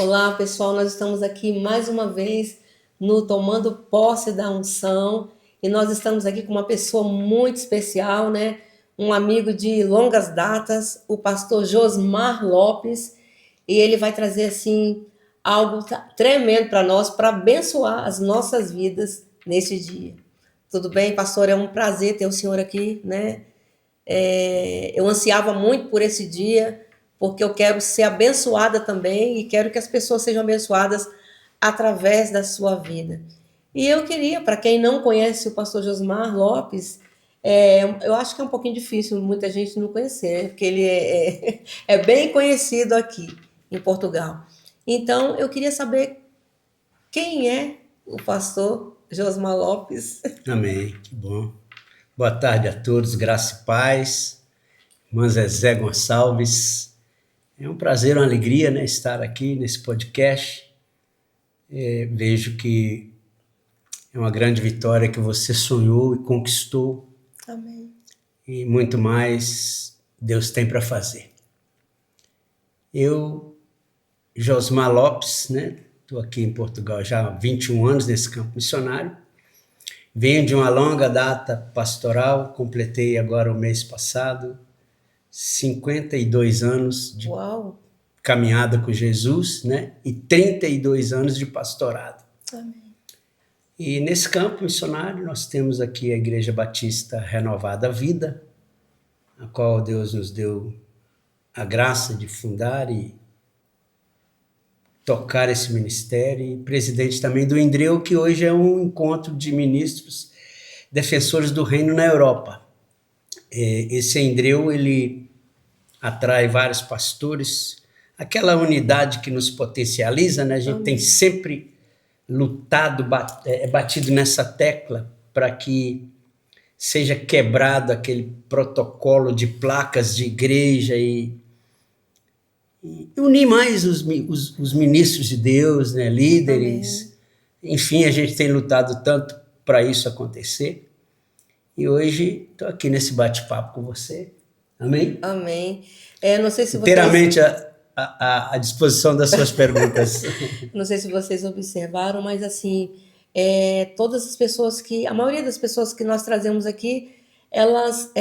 Olá, pessoal, nós estamos aqui mais uma vez no Tomando Posse da Unção e nós estamos aqui com uma pessoa muito especial, né? Um amigo de longas datas, o pastor Josmar Lopes, e ele vai trazer assim algo tremendo para nós, para abençoar as nossas vidas nesse dia. Tudo bem, pastor? É um prazer ter o senhor aqui, né? Eu ansiava muito por esse dia, porque eu quero ser abençoada também e quero que as pessoas sejam abençoadas através da sua vida. E eu queria, para quem não conhece o pastor Josmar Lopes, eu acho que é um pouquinho difícil muita gente não conhecer, né? Porque ele é bem conhecido aqui em Portugal. Então, eu queria saber quem é o pastor Josmar Lopes. Amém, que bom. Boa tarde a todos, graça e paz. Irmã Zezé Gonçalves. É um prazer, uma alegria, né, estar aqui nesse podcast. Vejo que é uma grande vitória que você sonhou e conquistou. Amém. E muito mais Deus tem para fazer. Eu, Josmar Lopes, né, estou aqui em Portugal já há 21 anos nesse campo missionário. Venho de uma longa data pastoral, completei agora o mês passado 52 anos de Uau! caminhada com Jesus, né? E 32 anos de pastorado. Amém. E nesse campo missionário nós temos aqui a Igreja Batista Renovada Vida, a qual Deus nos deu a graça de fundar e tocar esse ministério, e presidente também do INDREU, que hoje é um encontro de ministros defensores do reino na Europa. Esse INDREU, ele atrai vários pastores, aquela unidade que nos potencializa, né? A gente tem sempre lutado, batido nessa tecla para que seja quebrado aquele protocolo de placas de igreja e unir mais os ministros de Deus, né? Líderes. Amém. Enfim, a gente tem lutado tanto para isso acontecer. E hoje estou aqui nesse bate-papo com você. Amém? Amém. Não sei se inteiramente à disposição das suas perguntas. Não sei se vocês observaram, mas assim, todas as pessoas a maioria das pessoas que nós trazemos aqui, elas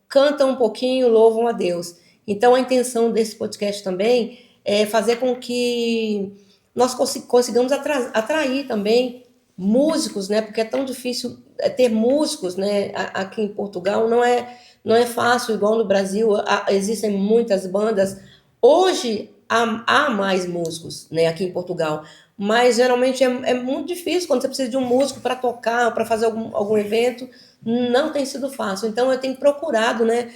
cantam um pouquinho, louvam a Deus. Então, a intenção desse podcast também é fazer com que nós consigamos atrair também músicos, né? Porque é tão difícil ter músicos, né? Aqui em Portugal não é fácil, igual no Brasil, existem muitas bandas. Hoje há mais músicos, né, aqui em Portugal, mas geralmente é muito difícil quando você precisa de um músico para tocar, para fazer algum evento, não tem sido fácil. Então eu tenho procurado, né,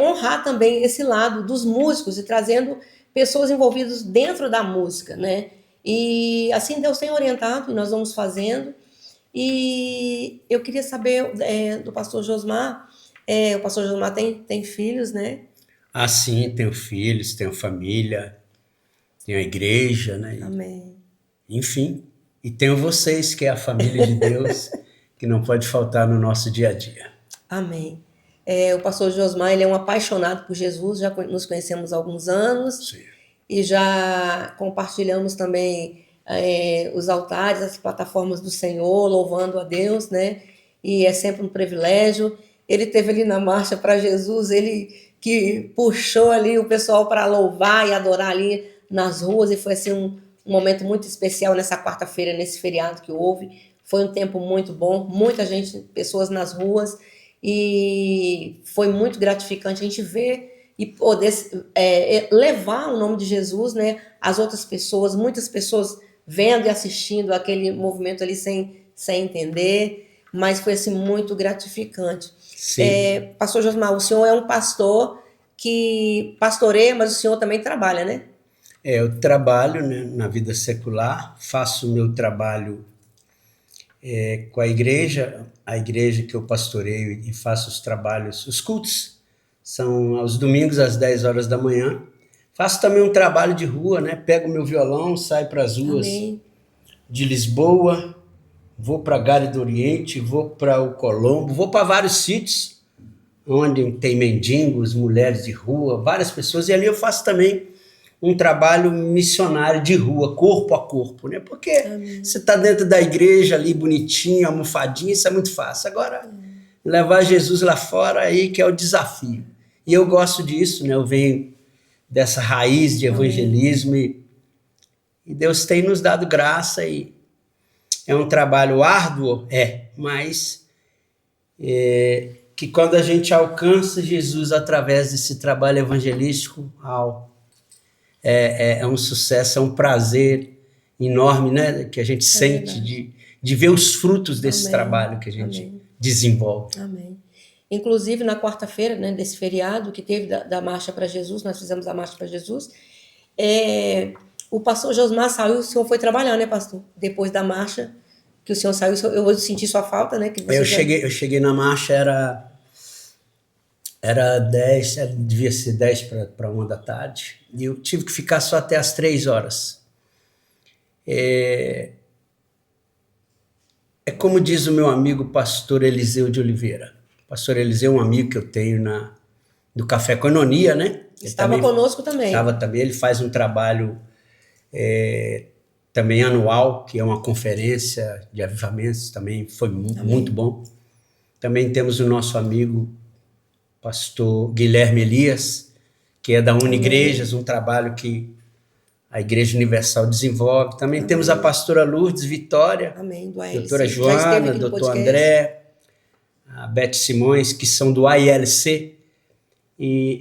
honrar também esse lado dos músicos e trazendo pessoas envolvidas dentro da música, né? E assim Deus tem orientado e nós vamos fazendo. E eu queria saber do pastor Josmar. O pastor Josmar tem filhos, né? Ah, sim, tenho filhos, tenho família, tenho a igreja, né? Amém. Enfim, e tenho vocês, que é a família de Deus, que não pode faltar no nosso dia a dia. Amém. O pastor Josmar, ele é um apaixonado por Jesus, já nos conhecemos há alguns anos. Sim. E já compartilhamos também os altares, as plataformas do Senhor, louvando a Deus, né? E é sempre um privilégio. Ele teve ali na Marcha para Jesus, ele que puxou ali o pessoal para louvar e adorar ali nas ruas, e foi assim um momento muito especial nessa quarta-feira, nesse feriado que houve. Foi um tempo muito bom, muita gente, pessoas nas ruas, e foi muito gratificante a gente ver e poder levar o nome de Jesus, né, às outras pessoas, muitas pessoas vendo e assistindo aquele movimento ali sem entender, mas foi assim muito gratificante. Pastor Josmar, o senhor é um pastor que pastoreia, mas o senhor também trabalha, né? Eu trabalho, né, na vida secular, faço o meu trabalho com a igreja que eu pastoreio e faço os trabalhos, os cultos, são aos domingos às 10 horas da manhã. Faço também um trabalho de rua, né? Pego meu violão, saio para as ruas Amém. De Lisboa, vou para Gare do Oriente, vou para o Colombo, vou para vários sítios onde tem mendigos, mulheres de rua, várias pessoas, e ali eu faço também um trabalho missionário de rua, corpo a corpo, né? Porque Amém. você está dentro da igreja ali, bonitinho, almofadinho, isso é muito fácil. Agora, levar Jesus lá fora aí que é o desafio. E eu gosto disso, né? Eu venho dessa raiz de evangelismo e Deus tem nos dado graça e é um trabalho árduo, mas que quando a gente alcança Jesus através desse trabalho evangelístico, é um sucesso, é um prazer enorme, né? Que a gente sente de ver os frutos desse trabalho que a gente desenvolve. Amém. Inclusive, na quarta-feira, né, desse feriado que teve da Marcha para Jesus, nós fizemos a Marcha para Jesus, o pastor Josmar saiu, o senhor foi trabalhar, né, pastor? Depois da marcha, que o senhor saiu, eu senti sua falta, né? Que você eu cheguei na marcha, era 10, devia ser 10 para 1 da tarde, e eu tive que ficar só até as 3 horas. É como diz o meu amigo pastor Eliseu de Oliveira. Pastor Eliseu é um amigo que eu tenho do Café Coinonia, né? Estava conosco também. Estava também, ele faz um trabalho também anual, que é uma conferência de avivamentos, também foi muito bom. Também temos o nosso amigo pastor Guilherme Elias, que é da Unigrejas, um trabalho que a Igreja Universal desenvolve. Também temos a pastora Lourdes Vitória, doutora Joana, doutor André, a Beth Simões, que são do AILC. E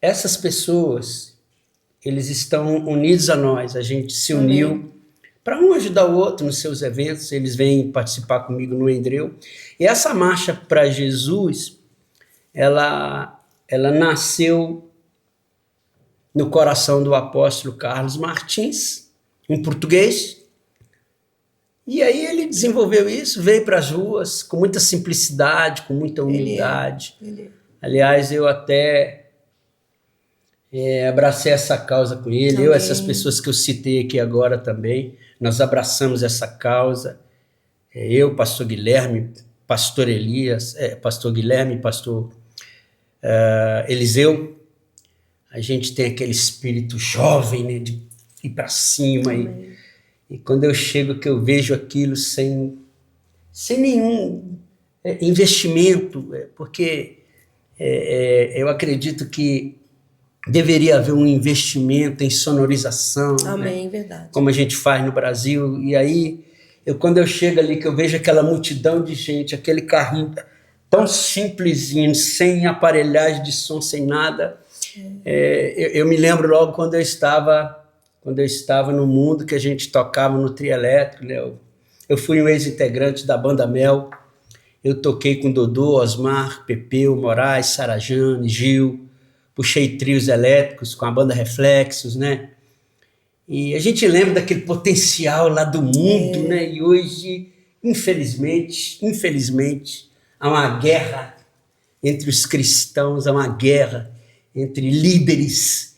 essas pessoas, eles estão unidos a nós. A gente se uniu para um ajudar o outro nos seus eventos. Eles vêm participar comigo no Endreu. E essa marcha para Jesus, ela nasceu no coração do apóstolo Carlos Martins, um português. E aí ele desenvolveu isso, veio para as ruas com muita simplicidade, com muita humildade. Aliás, eu até abracei essa causa com ele. Eu, essas pessoas que eu citei aqui agora também, nós abraçamos essa causa. Eu, pastor Guilherme, pastor Elias, pastor Guilherme, pastor Eliseu. A gente tem aquele espírito jovem, né, de ir para cima. E quando eu chego, que eu vejo aquilo sem nenhum investimento, porque eu acredito que deveria haver um investimento em sonorização. Amém, né? Verdade. Como a gente faz no Brasil. E aí, quando eu chego ali, que eu vejo aquela multidão de gente, aquele carrinho tão simplesinho, sem aparelhagem de som, sem nada... eu me lembro logo quando eu estava no mundo, que a gente tocava no trio elétrico, né? Eu fui um ex-integrante da banda Mel, eu toquei com Dodô, Osmar, Pepeu, Moraes, Sarajane, Gil, puxei trios elétricos com a banda Reflexos, né? E a gente lembra daquele potencial lá do mundo, né? E hoje, infelizmente, há uma guerra entre os cristãos, há uma guerra entre líderes,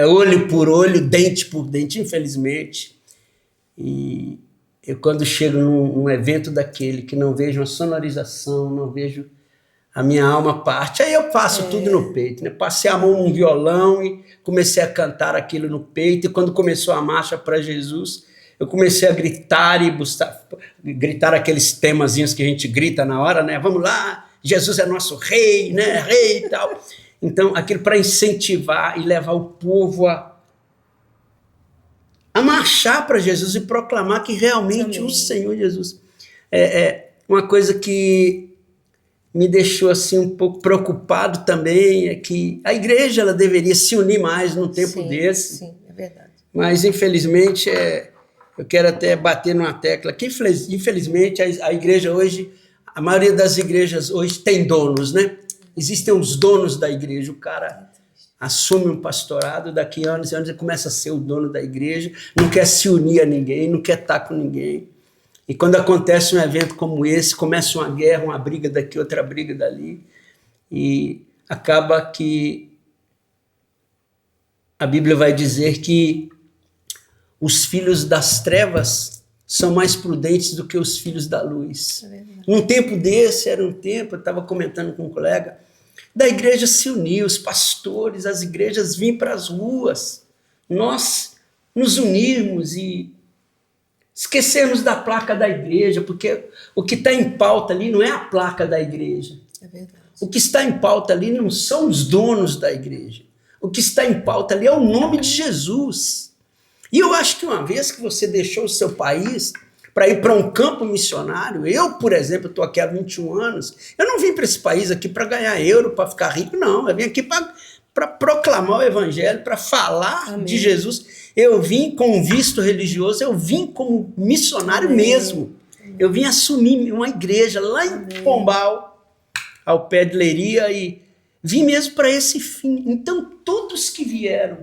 olho por olho, dente por dente, infelizmente. E eu, quando chego num evento daquele que não vejo uma sonorização, não vejo a minha alma parte, aí eu passo tudo no peito, né? Passei a mão num violão e comecei a cantar aquilo no peito, e quando começou a marcha para Jesus, eu comecei a gritar gritar aqueles temazinhos que a gente grita na hora, né? Vamos lá, Jesus é nosso rei, né? Rei e tal. Então, aquilo para incentivar e levar o povo a marchar para Jesus e proclamar que realmente o Senhor Jesus uma coisa que me deixou assim um pouco preocupado também, é que a igreja ela deveria se unir mais num tempo desse. Sim, é verdade. Mas, infelizmente, eu quero até bater numa tecla que, infelizmente, a igreja hoje, a maioria das igrejas hoje tem donos, né? Existem os donos da igreja. O cara assume um pastorado, daqui a anos e anos ele começa a ser o dono da igreja, não quer se unir a ninguém, não quer estar com ninguém. E quando acontece um evento como esse, começa uma guerra, uma briga daqui, outra briga dali, e acaba que a Bíblia vai dizer que os filhos das trevas são mais prudentes do que os filhos da luz. Um tempo desse, era um tempo, eu estava comentando com um colega, da igreja se unir, os pastores, as igrejas vêm para as ruas, nós nos unirmos e esquecermos da placa da igreja, porque o que está em pauta ali não é a placa da igreja. É verdade. O que está em pauta ali não são os donos da igreja. O que está em pauta ali é o nome de Jesus. E eu acho que uma vez que você deixou o seu país para ir para um campo missionário, eu, por exemplo, estou aqui há 21 anos, eu não vim para esse país aqui para ganhar euro, para ficar rico, não. Eu vim aqui para proclamar o evangelho, para falar Amém. de Jesus. Eu vim com um visto religioso, eu vim como missionário Amém. mesmo. Eu vim assumir uma igreja lá em Amém. Pombal, ao pé de Leiria, e vim mesmo para esse fim. Então, todos que vieram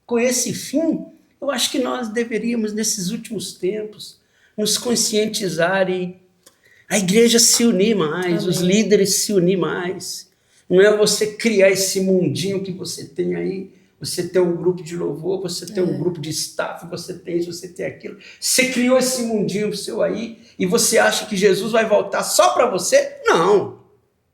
com esse fim, eu acho que nós deveríamos, nesses últimos tempos, nos conscientizar e a igreja se unir mais, Amém. os líderes se unir mais. Não é você criar esse mundinho que você tem aí, você tem um grupo de louvor, você tem um grupo de staff, você tem isso, você tem aquilo. Você criou esse mundinho seu aí e você acha que Jesus vai voltar só para você? Não.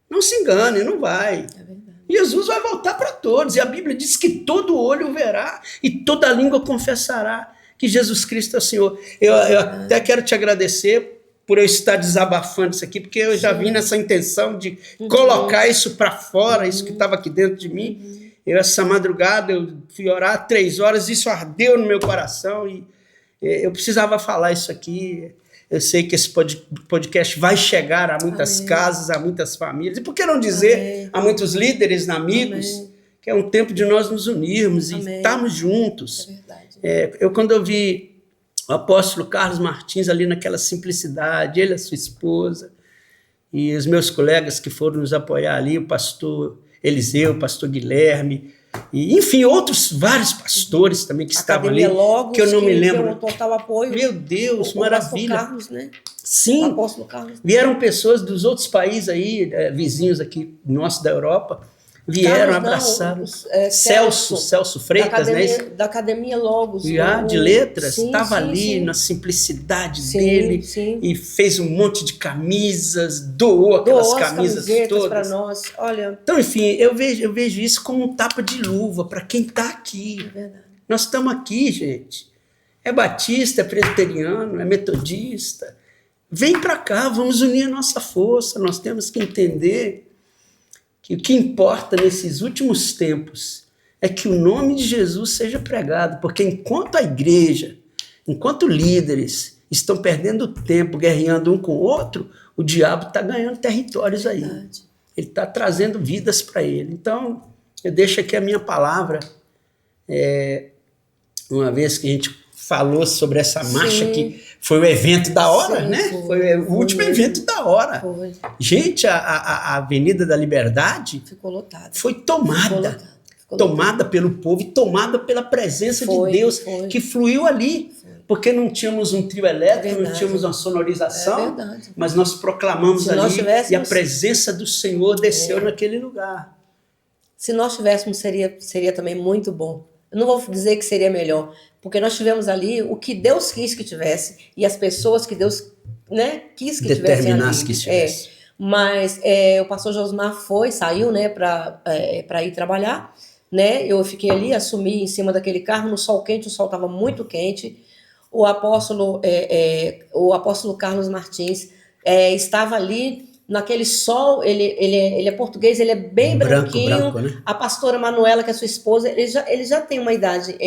Não se engane, não vai. É verdade. Jesus vai voltar para todos. E a Bíblia diz que todo olho verá e toda língua confessará que Jesus Cristo é o Senhor. Eu até quero te agradecer por eu estar desabafando isso aqui, porque eu já vim nessa intenção de colocar isso para fora, isso que estava aqui dentro de mim. Essa madrugada, eu fui orar 3 horas, isso ardeu no meu coração e eu precisava falar isso aqui. Eu sei que esse podcast vai chegar a muitas Amém. casas, a muitas famílias. E por que não dizer Amém. a muitos líderes, amigos, Amém. que é um tempo de nós nos unirmos e Amém. estarmos juntos. É verdade. Quando eu vi o apóstolo Carlos Martins ali naquela simplicidade, ele e a sua esposa, e os meus colegas que foram nos apoiar ali, o pastor Eliseu, o pastor Guilherme, e, enfim, outros vários pastores também que estavam ali, Logos, que eu não me lembro. Deu um total apoio. Meu Deus, o maravilha. pastor Carlos, né? Sim, O apóstolo Carlos. vieram pessoas dos outros países aí, vizinhos aqui, nossos da Europa, vieram, abraçaram. Celso Freitas, né? Da Academia Logos. De letras, sim, estava sim, ali sim. na simplicidade Sim, dele sim. e fez um monte de camisas, doou aquelas Doou as camisas camisetas todas. para nós. Olha, Então, enfim, eu vejo isso como um tapa de luva para quem está aqui. é verdade. Nós estamos aqui, gente. É batista, é presbiteriano, é metodista. Vem para cá, vamos unir a nossa força. Nós temos que entender que o que importa nesses últimos tempos é que o nome de Jesus seja pregado, porque enquanto a igreja, enquanto líderes estão perdendo tempo guerreando um com o outro, o diabo está ganhando territórios aí. Verdade. Ele está trazendo vidas para ele. Então, eu deixo aqui a minha palavra. Uma vez que a gente falou sobre essa marcha, Sim. que foi o evento da hora, Sim, né? foi. Foi o último Foi. evento da hora. Foi. Gente, a Avenida da Liberdade Ficou lotado. foi Ficou tomada. lotado. Ficou Tomada pelo povo e tomada pela presença Foi, de Deus foi. que fluiu ali. Porque não tínhamos um trio elétrico, não verdade. tínhamos uma sonorização, É verdade. mas nós proclamamos Se nós ali tivéssemos- e a presença do Senhor desceu naquele lugar. Se nós tivéssemos, seria também muito bom. Eu não vou dizer que seria melhor, porque nós tivemos ali o que Deus quis que tivesse e as pessoas que Deus, né, quis que tivessem ali. Determinasse que estivesse. Mas o pastor Josmar saiu, né, para ir trabalhar, né? Eu fiquei ali, assumi em cima daquele carro no sol quente, o sol estava muito quente. O apóstolo Carlos Martins estava ali naquele sol, ele é português, ele é bem branquinho. Branco, né? A pastora Manuela, que é sua esposa, ele já tem uma idade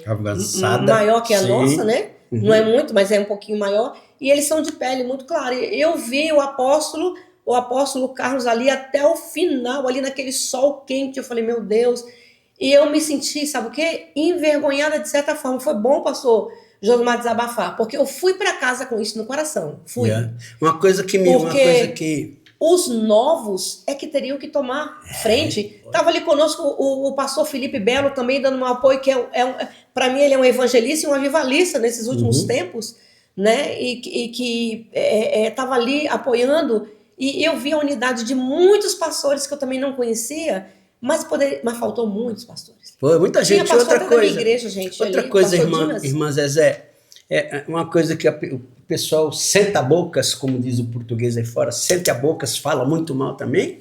Avançada. maior que a Sim. nossa, né? Uhum. Não é muito, mas é um pouquinho maior. E eles são de pele muito clara. E eu vi o apóstolo Carlos ali até o final, ali naquele sol quente. Eu falei, meu Deus. E eu me senti, sabe o quê? Envergonhada de certa forma. Foi bom, pastor Josmar, desabafar, porque eu fui para casa com isso no coração. Fui. Uma coisa que Os novos é que teriam que tomar frente. Estava ali conosco o pastor Felipe Belo também dando um apoio, que para mim ele é um evangelista e um avivalista nesses últimos tempos, né? E que estava ali apoiando. E eu vi a unidade de muitos pastores que eu também não conhecia, mas faltou muitos pastores. Foi muita gente. Tinha Outra pastor coisa, da minha igreja, gente. outra ali, coisa, pastor irmã Zezé, uma coisa que o pessoal senta a bocas, como diz o português aí fora, senta a bocas, fala muito mal também,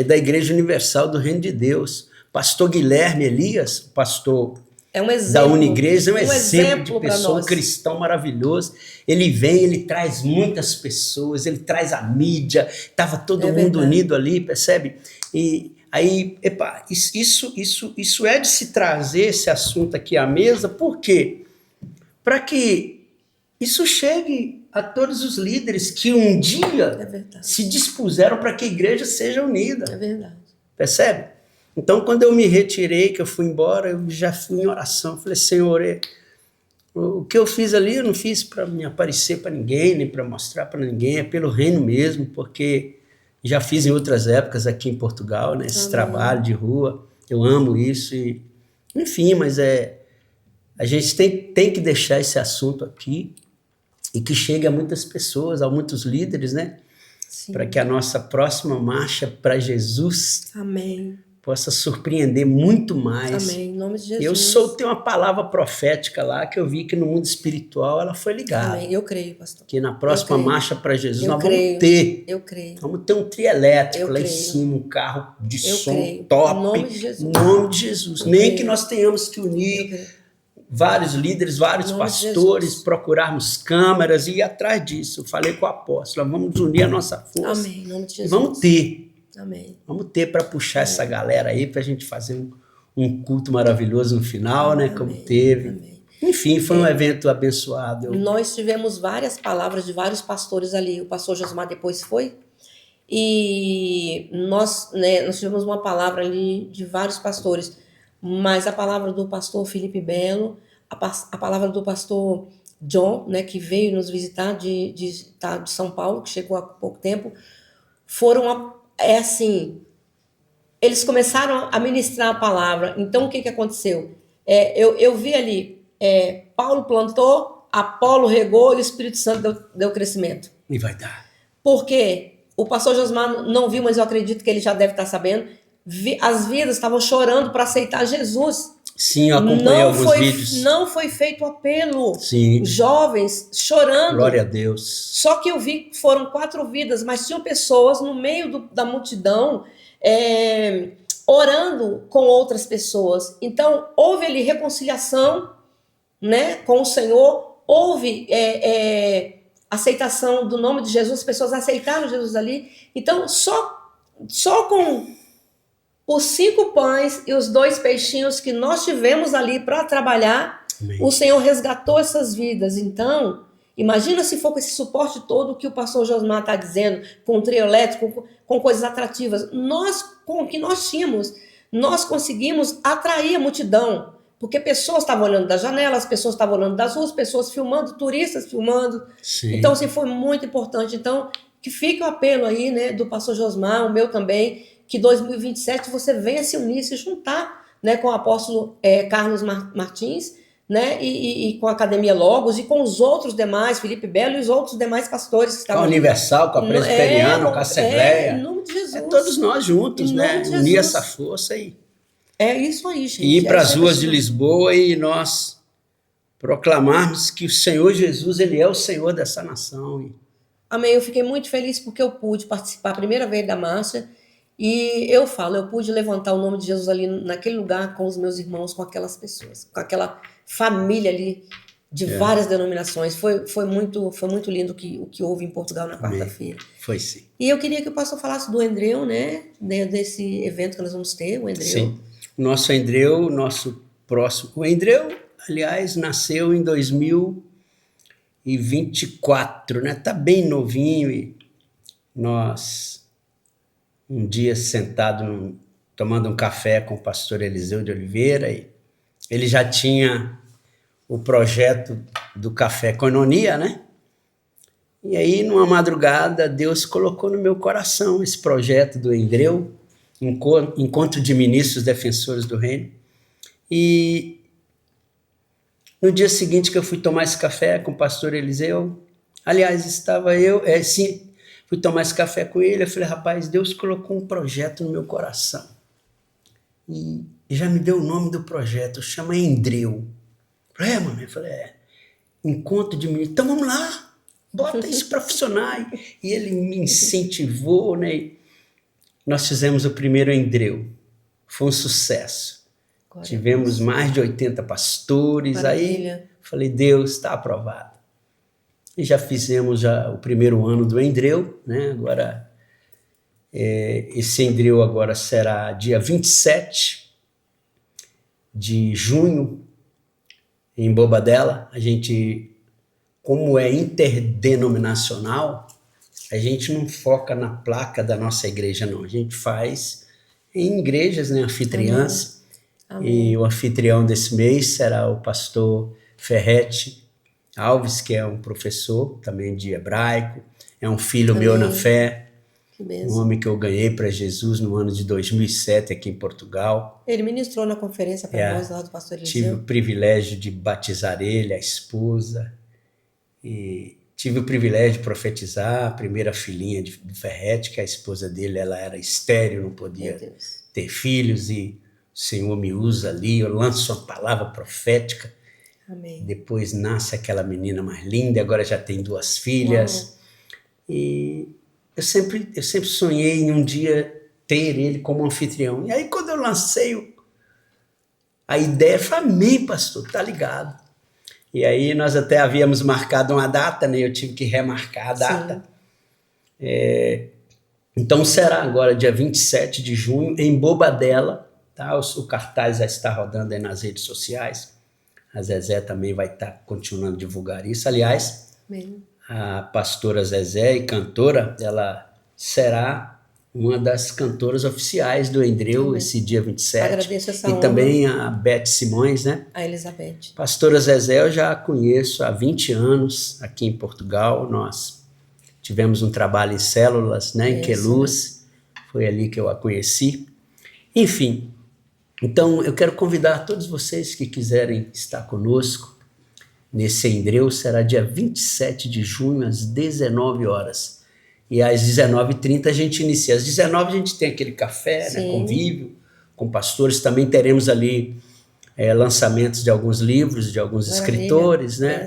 é da Igreja Universal do Reino de Deus. Pastor Guilherme Elias, pastor É um exemplo. da Unigreja, é um exemplo exemplo de para pessoa, um nós. cristão maravilhoso. Ele vem, ele traz muitas pessoas, ele traz a mídia, estava todo É mundo verdade. unido ali, percebe? E aí, epa, isso é de se trazer esse assunto aqui à mesa, por quê? Para que isso chegue a todos os líderes que um É dia verdade. se dispuseram para que a igreja seja unida. É verdade. Percebe? Então, quando eu me retirei, que eu fui embora, eu já fui em oração. Falei, Senhor, o que eu fiz ali, eu não fiz para me aparecer para ninguém, nem para mostrar para ninguém, é pelo reino mesmo, porque já fiz em outras épocas aqui em Portugal, né, esse Amém. trabalho de rua. Eu amo isso. E, enfim, mas a gente tem que deixar esse assunto aqui e que chegue a muitas pessoas, a muitos líderes, né? Sim. Para que a nossa próxima marcha para Jesus Amém. possa surpreender muito mais. Amém. Em nome de Jesus. Eu tenho uma palavra profética lá que eu vi que no mundo espiritual ela foi ligada. Amém. Eu creio, pastor. Que na próxima creio. marcha para Jesus Eu nós creio. vamos ter. Eu creio. Vamos ter um trio elétrico Eu lá em creio. cima, um carro de Eu som creio. top. Em nome de Jesus. Em nome de Jesus. Eu Nem creio. que nós tenhamos que Eu unir creio. vários líderes, vários Em nome de pastores, Jesus. procurarmos câmeras e ir atrás disso. Eu falei com o apóstolo, vamos unir a nossa força. Amém. Em nome de E Jesus. vamos ter. Amém. Vamos ter para puxar essa galera aí, para a gente fazer um culto maravilhoso no final, né? Como Amém. teve. Amém. Enfim, foi um evento abençoado. Nós tivemos várias palavras de vários pastores ali. O pastor Josmar depois foi. E nós tivemos uma palavra ali de vários pastores. Mas a palavra do pastor Felipe Belo, a palavra do pastor John, né, que veio nos visitar de São Paulo, que chegou há pouco tempo, foram, assim, eles começaram a ministrar a palavra. Então, o que aconteceu? Eu vi ali, Paulo plantou, Apolo regou e o Espírito Santo deu crescimento. E vai dar. Por quê? O pastor Josmar não viu, mas eu acredito que ele já deve estar sabendo. As vidas estavam chorando para aceitar Jesus. Sim, eu acompanhei alguns vídeos. Não foi feito apelo. Sim. Jovens chorando. Glória a Deus. Só que eu vi que foram 4 vidas, mas tinham pessoas no meio da multidão orando com outras pessoas. Então, houve ali reconciliação, né, com o Senhor. Houve aceitação do nome de Jesus. As pessoas aceitaram Jesus ali. Então, só com os 5 pães e os 2 peixinhos que nós tivemos ali para trabalhar, Amém. O Senhor resgatou essas vidas. Então, imagina se for com esse suporte todo que o pastor Josmar está dizendo, com o trio elétrico, com coisas atrativas. Nós, com o que nós tínhamos, nós conseguimos atrair a multidão, porque pessoas estavam olhando das janelas, pessoas estavam olhando das ruas, pessoas filmando, turistas filmando. Sim. Então, assim, foi muito importante. Então, que fique o apelo aí, né, do pastor Josmar, o meu também, que 2027 você venha se unir, se juntar, né, com o apóstolo Carlos Martins, né, e com a Academia Logos, e com os outros demais, Felipe Belo e os outros demais pastores que estavam Com a Universal, com a Presbiteriana, com a Assembleia. Em nome de Jesus. Todos nós juntos, Em né? nome de Unir Jesus. essa força aí. É isso aí, gente. E ir para as ruas de isso. Lisboa e nós proclamarmos que o Senhor Jesus, Ele é o Senhor dessa nação. Amém. Eu fiquei muito feliz porque eu pude participar a primeira vez da marcha. E eu pude levantar o nome de Jesus ali naquele lugar com os meus irmãos, com aquelas pessoas, com aquela família ali de várias denominações. Foi muito lindo o que houve em Portugal na quarta-feira. Foi sim. E eu queria que o pastor falasse do Endreu, né? Desse evento que nós vamos ter, o Endreu. Sim. O nosso Endreu, nosso próximo. O Endreu, aliás, nasceu em 2024, né? Tá bem novinho e nós... Um dia sentado, tomando um café com o pastor Eliseu de Oliveira, e ele já tinha o projeto do Café Coinonia, né? E aí, numa madrugada, Deus colocou no meu coração esse projeto do Endreu, Encontro de Ministros Defensores do Reino. E no dia seguinte que eu fui tomar esse café com o pastor Eliseu, aliás, estava eu... Fui tomar esse café com ele, eu falei, rapaz, Deus colocou um projeto no meu coração. E já me deu o nome do projeto, chama Endreu. Eu falei, mano, eu falei, Encontro de Ministros. Então vamos lá, bota isso para funcionar. E ele me incentivou, né? nós fizemos o primeiro Endreu. Foi um sucesso. Glória Tivemos mais de 80 pastores. Maravilha. Aí falei, Deus, está aprovado. E já fizemos o primeiro ano do Endreu, né? Agora, esse Endreu agora será dia 27 de junho, em Bobadela. A gente, como é interdenominacional, a gente não foca na placa da nossa igreja, não. A gente faz em igrejas, né, anfitriãs. Amém. E o anfitrião desse mês será o pastor Ferrete Alves, que é um professor também de hebraico, é um filho meu na fé, um homem que eu ganhei para Jesus no ano de 2007 aqui em Portugal. Ele ministrou na conferência para nós lá do pastor Eliseu. Tive o privilégio de batizar ele, a esposa, e tive o privilégio de profetizar a primeira filhinha do Ferrete, que a esposa dele ela era estéril, não podia ter filhos, e o Senhor me usa ali, eu lanço uma palavra profética. Amém. Depois nasce aquela menina mais linda, agora já tem 2 filhas. Uau. E eu sempre sonhei em um dia ter ele como anfitrião. E aí quando eu lancei a ideia, eu falei, amém, pastor, tá ligado. E aí nós até havíamos marcado uma data, né? Eu tive que remarcar a data. Então será agora dia 27 de junho, em Bobadela, tá? O cartaz já está rodando aí nas redes sociais. A Zezé também vai estar continuando a divulgar isso. Aliás, a pastora Zezé e cantora, ela será uma das cantoras oficiais do Endreu esse dia 27. Agradeço essa honra. E também a Beth Simões, né? A Elizabeth. Pastora Zezé eu já conheço há 20 anos aqui em Portugal. Nós tivemos um trabalho em células, né? Em Queluz. Foi ali que eu a conheci. Enfim. Então, eu quero convidar todos vocês que quiserem estar conosco nesse Endreu. Será dia 27 de junho, às 19 horas. E às 19h30 a gente inicia. Às 19h a gente tem aquele café, né, convívio com pastores. Também teremos ali lançamentos de alguns livros, de alguns escritores, né?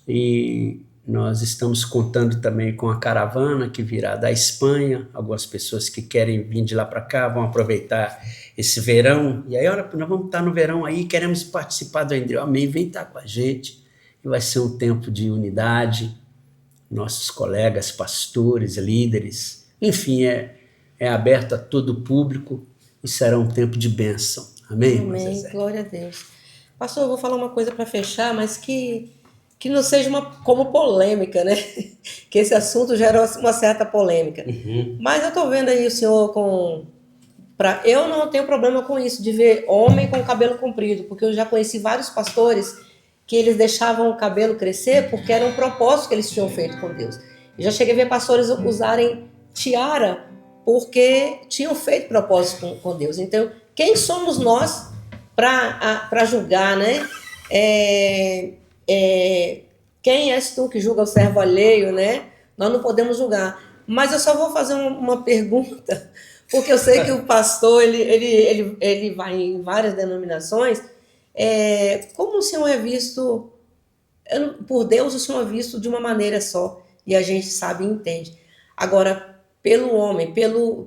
E nós estamos contando também com a caravana que virá da Espanha. Algumas pessoas que querem vir de lá para cá vão aproveitar esse verão. E aí, olha, nós vamos estar no verão aí, queremos participar do Endreu. Amém, vem estar com a gente. E vai ser um tempo de unidade. Nossos colegas, pastores, líderes, enfim, é aberto a todo o público e será um tempo de bênção. Amém? Amém, glória a Deus. Pastor, eu vou falar uma coisa para fechar, mas que não seja como polêmica, né? Que esse assunto gera uma certa polêmica. Mas eu estou vendo aí o senhor eu não tenho problema com isso, de ver homem com cabelo comprido, porque eu já conheci vários pastores que eles deixavam o cabelo crescer porque era um propósito que eles tinham feito com Deus. Eu já cheguei a ver pastores usarem tiara porque tinham feito propósito com Deus. Então, quem somos nós para julgar, né? Quem és tu que julga o servo alheio, né? Nós não podemos julgar. Mas eu só vou fazer uma pergunta, porque eu sei que o pastor ele vai em várias denominações. Como o Senhor é visto por Deus? O Senhor é visto de uma maneira só, e a gente sabe e entende. Agora, pelo homem,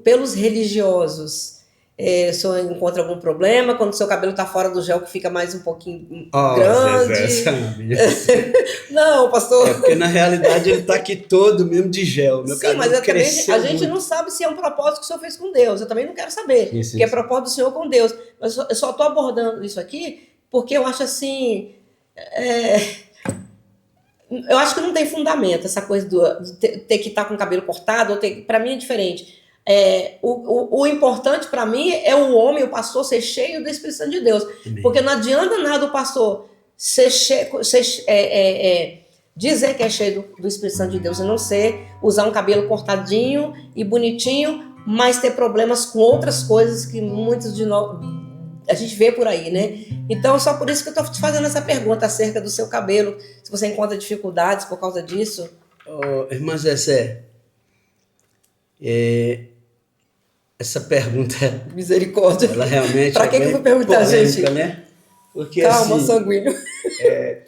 pelos religiosos, o senhor encontra algum problema quando o seu cabelo está fora do gel, que fica mais um pouquinho grande? Não, pastor. Porque na realidade ele está aqui todo mesmo de gel. Meu Sim, mas a gente não sabe se é um propósito que o senhor fez com Deus. Eu também não quero saber, porque é propósito do senhor com Deus. Mas eu só estou abordando isso aqui porque eu acho assim. Eu acho que não tem fundamento essa coisa de ter que estar com o cabelo cortado. Para mim é diferente. O importante para mim é o homem, o pastor, ser cheio do Espírito Santo de Deus. Amém. Porque não adianta nada o pastor dizer que é cheio do Espírito Santo de Deus e não usar um cabelo cortadinho e bonitinho, mas ter problemas com outras coisas que muitos de nós a gente vê por aí, né? Então, só por isso que eu estou te fazendo essa pergunta acerca do seu cabelo, se você encontra dificuldades por causa disso. Irmã Zezé, essa pergunta, misericórdia, ela realmente para que eu vou perguntar, polêmica, gente? Né? Porque, calma, assim, sanguíneo.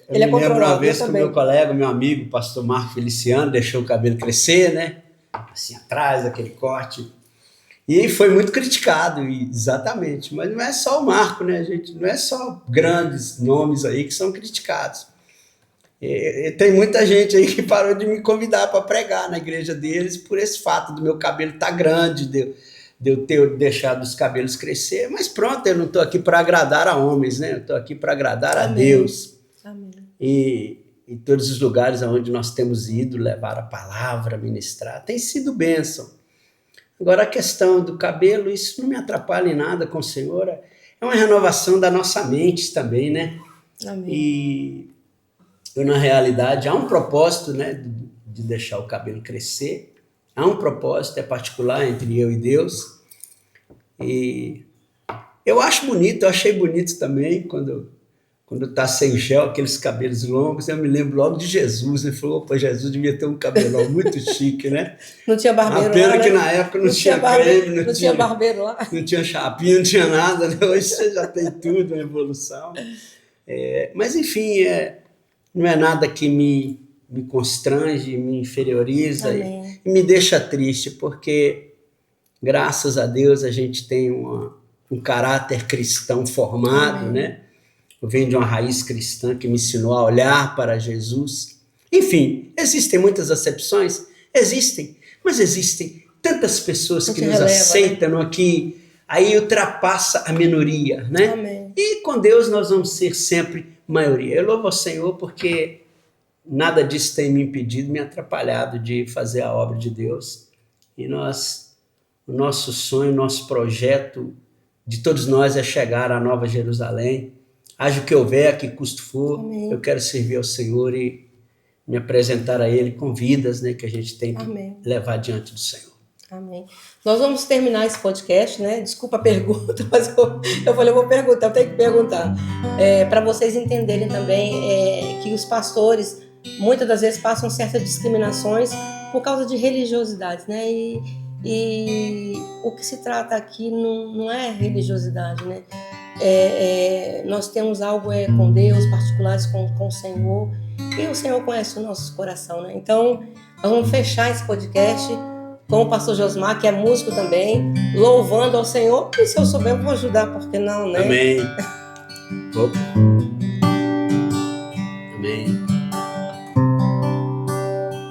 Ele me lembro uma vez que o meu colega, meu amigo, o pastor Marco Feliciano, deixou o cabelo crescer, né? Assim, atrás daquele corte. E foi muito criticado, exatamente. Mas não é só o Marco, né, gente? Não é só grandes nomes aí que são criticados. Tem muita gente aí que parou de me convidar para pregar na igreja deles por esse fato do meu cabelo estar grande, de eu ter deixado os cabelos crescer. Mas pronto, eu não estou aqui para agradar a homens, né? Eu estou aqui para agradar a Deus. Amém. E em todos os lugares onde nós temos ido levar a palavra, ministrar, tem sido bênção. Agora, a questão do cabelo, isso não me atrapalha em nada com o Senhor. É uma renovação da nossa mente também, né? Amém. E eu, na realidade, há um propósito, né, de deixar o cabelo crescer. Há um propósito, é particular entre eu e Deus. E eu acho bonito, eu achei bonito também quando tá sem gel, aqueles cabelos longos. Eu me lembro logo de Jesus. Ele falou, opa, Jesus devia ter um cabelão muito chique, né? Não tinha barbeiro lá, né? A pena que né? na época não tinha creme, não tinha barbeiro lá. Não tinha chapinha, não tinha nada, né? Hoje você já tem tudo, uma evolução. Mas, enfim, não é nada que me constrange, me inferioriza e me deixa triste, porque, graças a Deus, a gente tem um caráter cristão formado, né? Eu venho de uma raiz cristã que me ensinou a olhar para Jesus. Enfim, existem muitas acepções? Existem, mas existem tantas pessoas que nos aceitam, né? Que aí ultrapassa a minoria, né? Amém. E com Deus nós vamos ser sempre maioria. Eu louvo ao Senhor porque nada disso tem me impedido, me atrapalhado de fazer a obra de Deus. E o nosso sonho, o nosso projeto de todos nós é chegar à Nova Jerusalém. Haja o que houver, a que custo for, Amém. Eu quero servir ao Senhor e me apresentar a Ele com vidas, né, que a gente tem que levar diante do Senhor. Amém. Nós vamos terminar esse podcast, né? Desculpa a pergunta, mas eu falei, eu vou perguntar, eu tenho que perguntar. Para vocês entenderem também que os pastores, muitas das vezes, passam certas discriminações por causa de religiosidades, né? E o que se trata aqui não é religiosidade, né? Nós temos algo com Deus, particulares com o Senhor, e o Senhor conhece o nosso coração, né? Então, nós vamos fechar esse podcast com o pastor Josmar, que é músico também, louvando ao Senhor, e se eu souber, eu vou ajudar, porque não, né? Amém. Amém.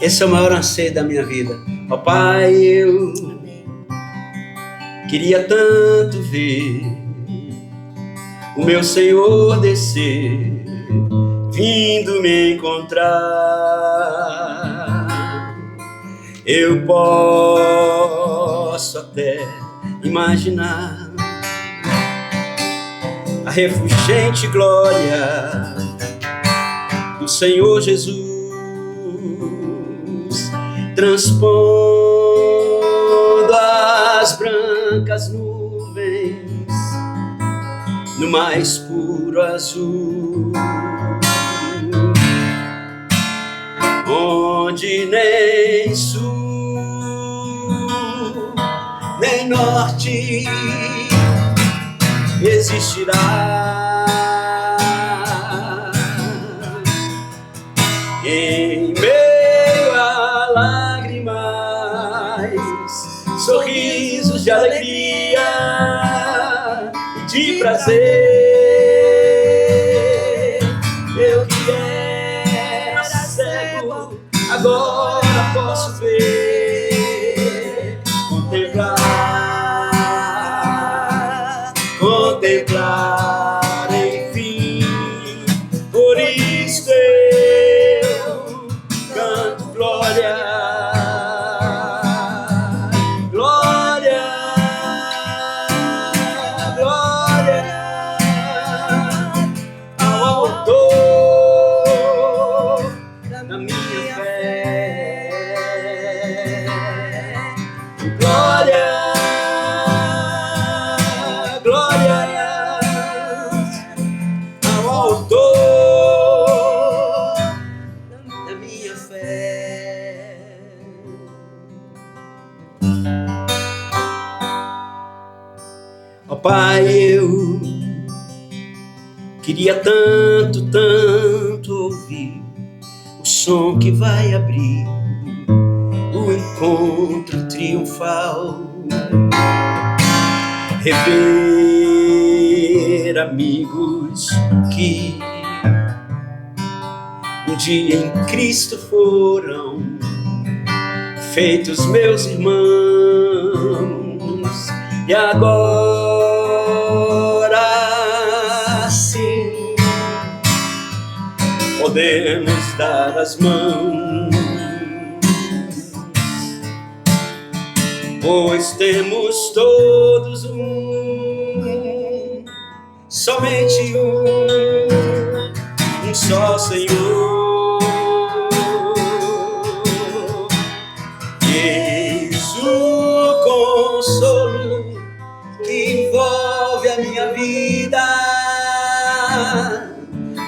Esse é o maior anseio da minha vida. Ó Pai, eu queria tanto ver o meu Senhor descer, vindo me encontrar. Eu posso até imaginar a refulgente glória do Senhor Jesus, transpondo as brancas nuvens no mais puro azul, onde nem sul, nem norte existirá. Em meio a lágrimas, sorrisos de alegria e de prazer. Eu que era cego, agora posso ver, contemplar, enfim. Por isso eu canto glória, glória, glória ao autor da minha fé. Glória, glória ao autor da minha fé. Ó Pai, eu queria tanto, tanto ouvir o som que vai abrir o encontro triunfal rever amigos que um dia em Cristo foram feitos meus irmãos, e agora sim podemos dar as mãos, pois temos todos somente um só Senhor. Eis o consolo que envolve a minha vida,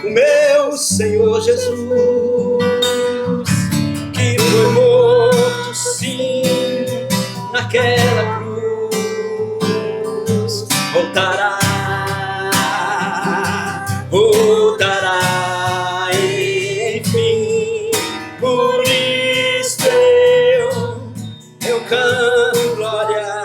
o meu Senhor Jesus, que foi morto sim naquela cruz, voltará, enfim. Por isso eu canto glória,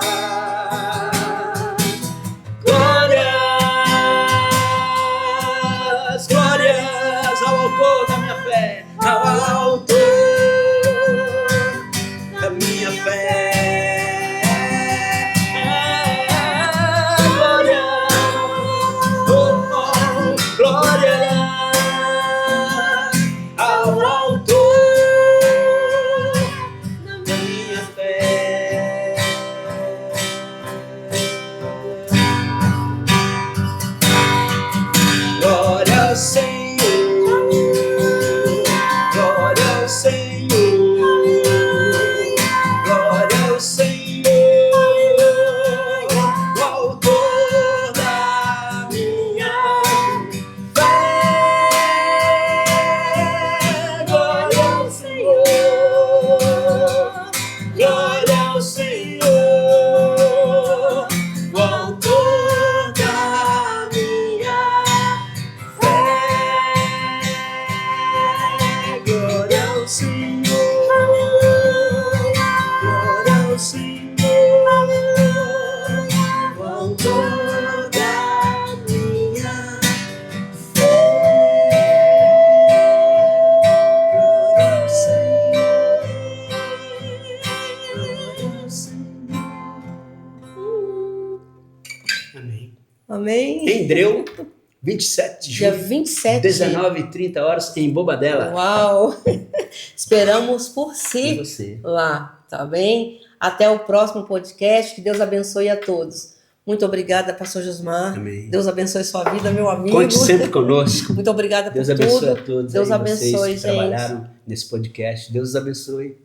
glórias, glórias ao autor da minha fé, ao autor da minha fé. Amém. Endreu, 27 de Dia julho, 27. 19h30 em Bobadela. Uau! Esperamos por E si você? lá, tá bem? Até o próximo podcast. Que Deus abençoe a todos. Muito obrigada, pastor Josmar. Amém. Deus abençoe sua vida, meu amigo. Conte sempre conosco. Muito obrigada Deus por abençoe tudo. a todos. Deus aí, abençoe, vocês que gente. trabalharam nesse podcast. Deus abençoe.